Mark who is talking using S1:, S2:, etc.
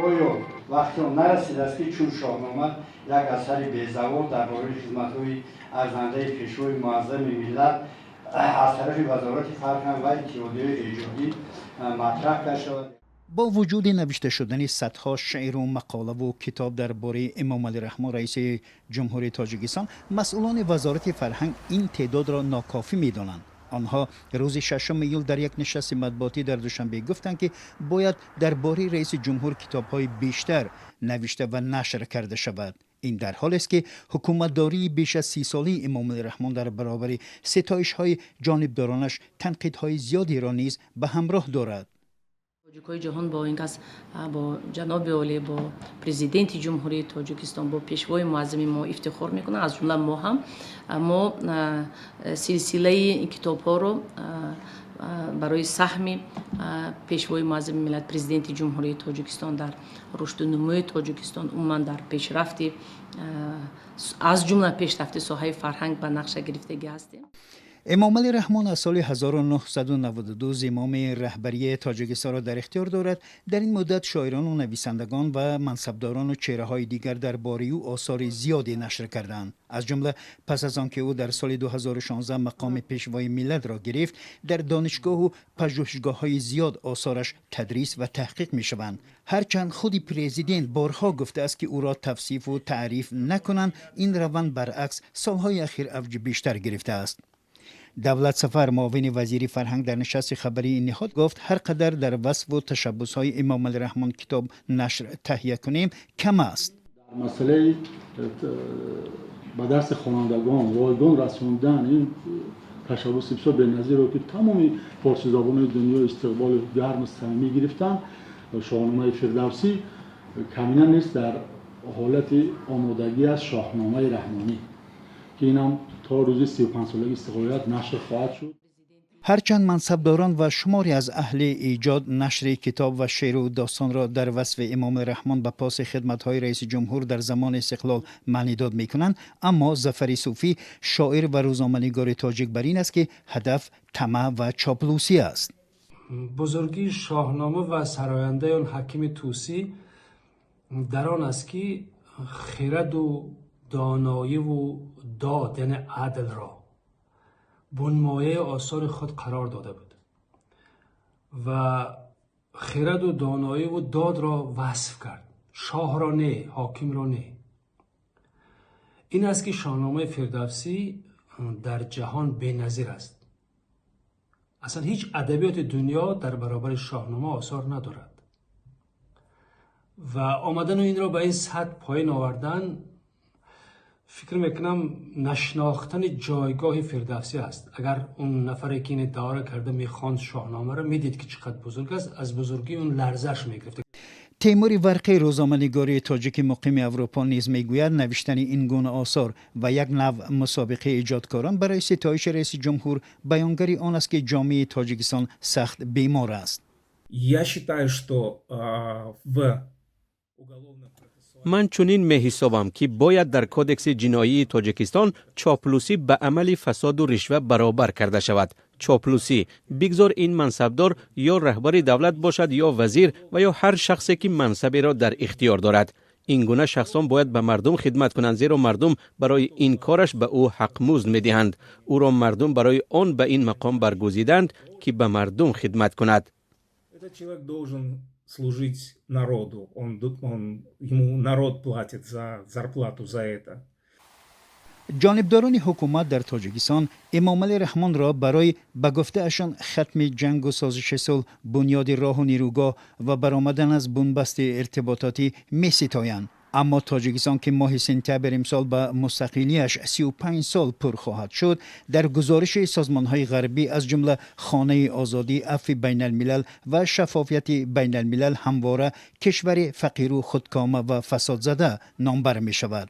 S1: آیا وقتی نرسید است که چون شاهنامه یک اثر بی‌زوال درباره خدمت‌های ارزنده پیشوای معظم ملت از طرف وزارت فرهنگ و اتحادیه ایجادی مطرح کرده شود.
S2: با وجود نوشته شدن صدها شعر و مقاله و کتاب درباره امام علی رحمان رئیس جمهوری تاجیکستان، مسئولان وزارت فرهنگ این تعداد را ناکافی می‌دانند. آنها روز 6 ایول در یک نشست مطبوعاتی در دوشنبه گفتند که باید درباره رئیس جمهور کتاب‌های بیشتر نوشته و نشر کرده شود. این در حالی است که حکومتداری بیش از 30 ساله امام علی رحمان در برابر ستایش‌های جانبدارانش تنقیدهای زیادی را نیز به همراه دارد.
S3: تاجیک‌های جهان با این کس با جناب عالی با پرزیدنت جمهوری تاجیکستان با پیشوای معظم ما افتخار میکنن. از جمله ما هم ما سلسله این کتاب‌ها رو برای سهم پیشوای معظم ملت پرزیدنت جمهوری تاجیکستان در رشد و نمو تاجیکستان عموما در پیشرفت از جمله پیشرفت ساحه فرهنگ به نقشه گرفتگی هستیم.
S2: امام علی رحمان از سال 1992 زمام رهبری تاجیکستان را در اختیار دارد. در این مدت شاعران و نویسندگان و منصبداران و چهره‌های دیگر درباره او آثار زیادی نشر کردند. از جمله پس از آنکه او در سال 2016 مقام پیشوای ملت را گرفت، در دانشگاه و پژوهشگاه‌های زیاد آثارش تدریس و تحقیق می‌شوند. هرچند خود پرزیدنت بارها گفته است که او را توصیف و تعریف نکنند، این روند برعکس سالهای اخیر اوج بیشتر گرفته است. دولت سفر معاون وزیر فرهنگ در نشست خبری این نهاد گفت هر قدر در وصف و تشبس‌های امام علی رحمان کتاب نشر تهیه کنیم کم است.
S4: مسئله به دست خوانندگان رایگان رسوندن این تشبس بسیار بی‌نظیر رو که تمامی فارسی زبان‌های دنیا استقبال گرم و صمیمی گرفتن، شاهنامه فردوسی کمینه نیست در حالت آمادگی از شاهنامه رحمانی که اینم تا روز 35 سالگی استقلالیت نشر خواهد شد.
S2: هرچند منصبداران و شماری از اهل ایجاد نشر کتاب و شعر و داستان را در وصف امام رحمان به پاس خدمت‌های رئیس جمهور در زمان استقلال معنیداد می‌کنند، اما ظفر صوفی شاعر و روزنامه‌نگار تاجیک بر این است که هدف طمع و چاپلوسی است.
S5: بزرگی شاهنامه و سراینده آن حکیم طوسی در آن است که خرد و دانایی و داد یعنی عدل را بنمایه آثار خود قرار داده بود و خرد و دانایی و داد را وصف کرد، شاه را نه، حاکم را نه. این است که شاهنامه فردوسی در جهان بی‌نظیر است. اصلا هیچ ادبیات دنیا در برابر شاهنامه آثار ندارد و آمدن این را به این سطح پایین آوردن فکر میکنم نشناختن جایگاه فردوسی است. اگر اون نفری که این ادعا را کرده میخواند شاهنامه را میدید که چقدر بزرگ است، از بزرگی اون لرزش میگرفت.
S2: تیمور ورقی روزنامه‌نگار تاجیک مقیم اروپا نیز میگوید نوشتن این گونه آثار و یک نوع مسابقه ایجادکاران برای ستایش رئیس جمهور بیانگری آن است که جامعه تاجیکستان سخت بیمار است.
S6: من چنین می حسابم که باید در کودکس جنایی تاجیکستان چاپلوسی به عمل فساد و رشوه برابر کرده شود. چاپلوسی بگذار این منصبدار یا رهبر دولت باشد یا وزیر و یا هر شخصی که منصبی را در اختیار دارد. این گونه شخصان باید به مردم خدمت کنند، زیرا مردم برای این کارش به او حق مزد می‌دهند. او را مردم برای آن به این مقام برگزیدند که به مردم خدمت کند.
S7: служить народу. Ему народ платит за зарплату за это.
S2: جانبداران حکومت در تاجیکستان امام علی رحمان را برای به گفته اشان ختم جنگ و سازش صلح، بنیاد راه و نیروگاه و برآمدن از بنبست ارتباطاتی می ستایند. اما تاجیکستان که ماه سپتامبر امسال به مستقلیش 35 سال پر خواهد شد، در گزارش سازمان‌های غربی از جمله خانه آزادی، عفو بین الملل و شفافیت بین الملل همواره کشور فقیر و خودکامه و فساد زده نامبر می شود.